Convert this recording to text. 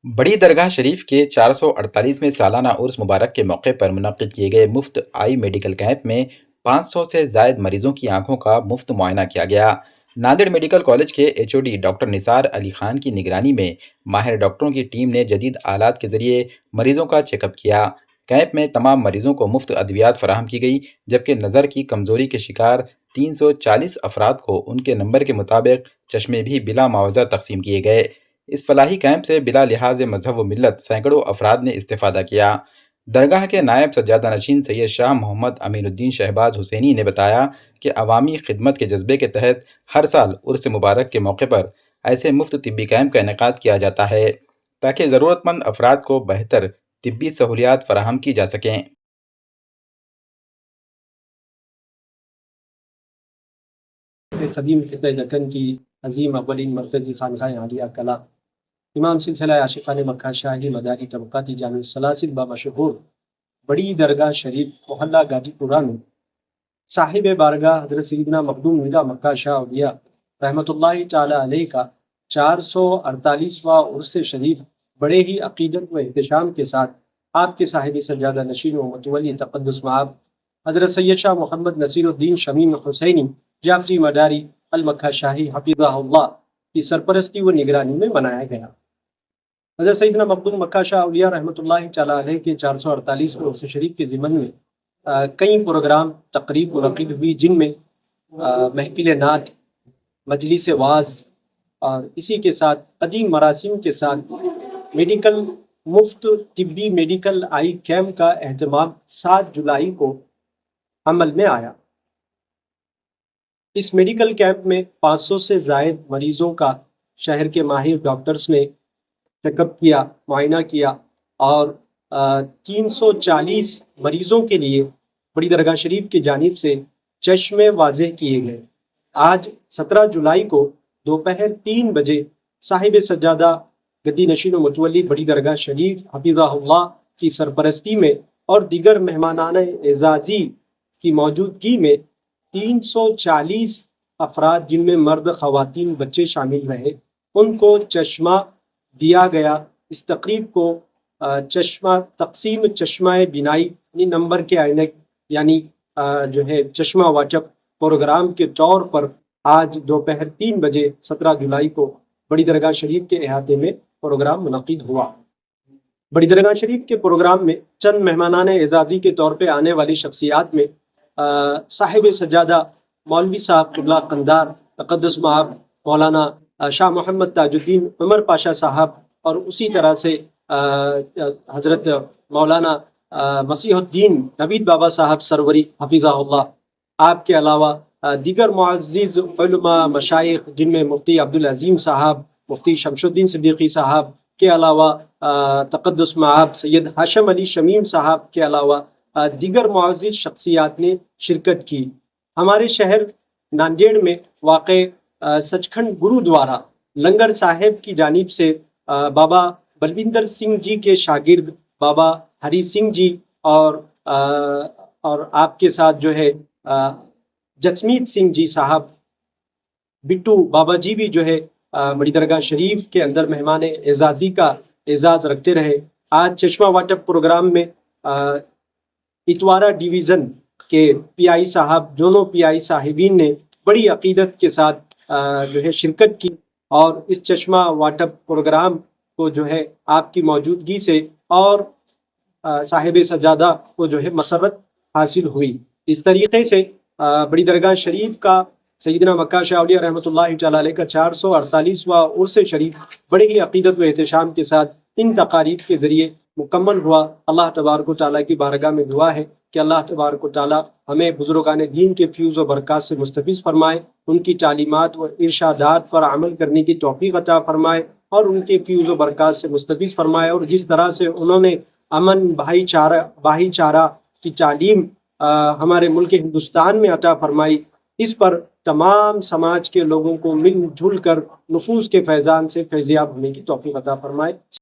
बड़ी दरगाह शरीफ के 448वें सालाना उर्स मुबारक के मौके पर मुनक्किद किए गए मुफ्त आई मेडिकल कैंप में 500 से जायद मरीजों की आंखों का मुफ्त मुआयना किया गया। नांदेड़ मेडिकल कॉलेज के एचओडी डॉक्टर निसार अली खान की निगरानी में माहिर डॉक्टरों की टीम ने जदीद आलात के जरिए मरीजों का चेकअप किया। कैंप में तमाम मरीजों को मुफ्त अद्वियात फराहम की गई, जबकि नज़र की कमजोरी के शिकार 340 अफराद को उनके नंबर के मुताबिक चश्मे भी बिला मुआवजा तकसीम किए गए। इस फलाही कैंप से बिला लिहाज मजहब व मिल्लत सैकड़ों अफराद ने इस्तेफादा किया। दरगाह के नायब सज्जादा नशीन सैयद शाह मोहम्मद अमीनुद्दीन शहबाज हुसैनी ने बताया कि अवामी खिदमत के जज्बे के तहत हर साल उर्स मुबारक के मौके पर ऐसे मुफ्त तिब्बी कैंप का इनेकाद किया जाता है ताकि ज़रूरतमंद अफराद को बेहतर तिब्बी सहूलियात फराहम की जा सकें। कदीम खित्ते दक्कन की अजीम अव्वलीन मरकज़ी खानकाह आलिया कला इमाम सिलसिला आशिकान मक्का शाही मदारी तबक़ाती जामिअ सलासिल बामशहूर बड़ी दरगाह शरीफ मोहल्ला गाजीपुरा में साहिब बारगाह हज़रत सैयदना मखदूम मिदा मक्का शाह औलिया रहमतुल्लाहि ताला अलैह का 448वां उर्स शरीफ बड़े ही अकीदत व एहतशाम के साथ आपके साहिब सज्जादा नशीन व मुतवल्ली तक़द्दुस मआब हज़रत सैयद शाह मोहम्मद नसीरुद्दीन शमीम हुसैनी जाफरी मदारी अल मक्का शाही हफिज़हुल्लाह की सरपरस्ती व निगरानी में मनाया गया। हज़रत सैयदना मखदूम मक्का शाह औलिया रहमतुल्लाहि ताला अलैह के 448वें उर्स शरीफ के ज़िमन में कई प्रोग्राम तकरीब मुनक़िद हुई, जिनमें महफिल नात, मजलिस वाज और इसी के साथ अदीम मरासिम के साथ मेडिकल मुफ्त तिब्बी मेडिकल आई कैम्प का एहतमाम 7 जुलाई को अमल में आया। इस मेडिकल कैंप में 500 से जायद मरीजों का शहर के माहिर डॉक्टर्स ने चेकअप किया, मुआयना किया और 340 मरीजों के लिए बड़ी दरगाह शरीफ की जानिब से चश्मे वाज़े किए गए। आज 17 जुलाई को दोपहर 3 बजे साहिब सज्जादा गद्दी नशीन मुतवल्ली बड़ी दरगाह शरीफ हफिज़हुल्लाह की सरपरस्ती में और दीगर मेहमानान एजाज़ी की मौजूदगी में 340 अफराद, जिनमें मर्द, ख़वातीन, बच्चे शामिल रहे, उनको चश्मा दिया गया। इस तकरीब को चश्मा तकसीम चश्मा बिनाई नंबर के ऐनक यानी जो है चश्मा वाटप प्रोग्राम के तौर पर आज दोपहर 3 बजे 17 जुलाई को बड़ी दरगाह शरीफ के अहाते में प्रोग्राम मुनक़िद हुआ। बड़ी दरगाह शरीफ के प्रोग्राम में चंद मेहमानान एजाज़ी के तौर पर आने वाली शख्सियात में साहिब सज्जादा मौलवी साहब क़िबला कंधार तक़द्दुस मआब मौलाना शाह मोहम्मद ताजुद्दीन उमर पाशा साहब और उसी तरह से हज़रत मौलाना मसीहुद्दीन नवीद बाबा साहब सरवरी हफिज़हुल्लाह, आपके अलावा दीगर मुअज़्ज़िज़ उलमा मशाइख, जिनमें मुफ्ती अब्दुल अज़ीम साहब, मुफ्ती शमशुद्दीन सिद्दीकी साहब के अलावा तक़द्दुस मआब सैयद हाशिम अली शमीम साहब के अलावा दीगर मुअज़्ज़िज़ शख्सियात ने शिरकत की। हमारे शहर नांदेड़ में वाक़े सचखंड गुरुद्वारा लंगर साहिब की जानिब से बाबा बलविंदर सिंह जी के शागिर्द बाबा हरी सिंह जी और आपके साथ जो है जसमीत सिंह जी साहब, बिट्टू बाबा जी भी जो है बड़ी दरगाह शरीफ के अंदर मेहमान एजाज़ी का एजाज़ रखते रहे। आज चश्मा वाटप प्रोग्राम में इतवारा डिवीज़न के पीआई साहब, दोनों पीआई साहिबीन ने बड़ी अकीदत के साथ जो है शिरकत की और इस चश्मा वाटप प्रोग्राम को जो है आपकी मौजूदगी से और साहिब सज्जादा को जो है मसरत हासिल हुई। इस तरीके से बड़ी दरगाह शरीफ का सैयदना मक्का शाह औलिया रहमतुल्लाहि ताला अलैह का 448वां उर्स शरीफ बड़े ही अकीदत व एहतशाम के साथ इन तकारीब के ज़रिए मुकम्मल हुआ। अल्लाह तबारक व तआला की बारगाह में दुआ है कि अल्लाह तबारक व तआला हमें बुजुर्गान दीन के फ्यूज़ व बरक़ात से मुस्तफ़ीज़ फरमाए, उनकी तालीमात व इरशादात पर अमल करने की तौफ़ीक़ अता फरमाए और उनके फ्यूज़ व बरक़ात से मुस्तफ़ीज़ फरमाए। और जिस तरह से उन्होंने अमन भाईचारा की तालीम हमारे मुल्क हिंदुस्तान में अता फरमाई, इस पर तमाम समाज के लोगों को मिलजुल कर नफूस के फैज़ान से फैज़याब होने की तौफ़ीक़ अता फरमाए।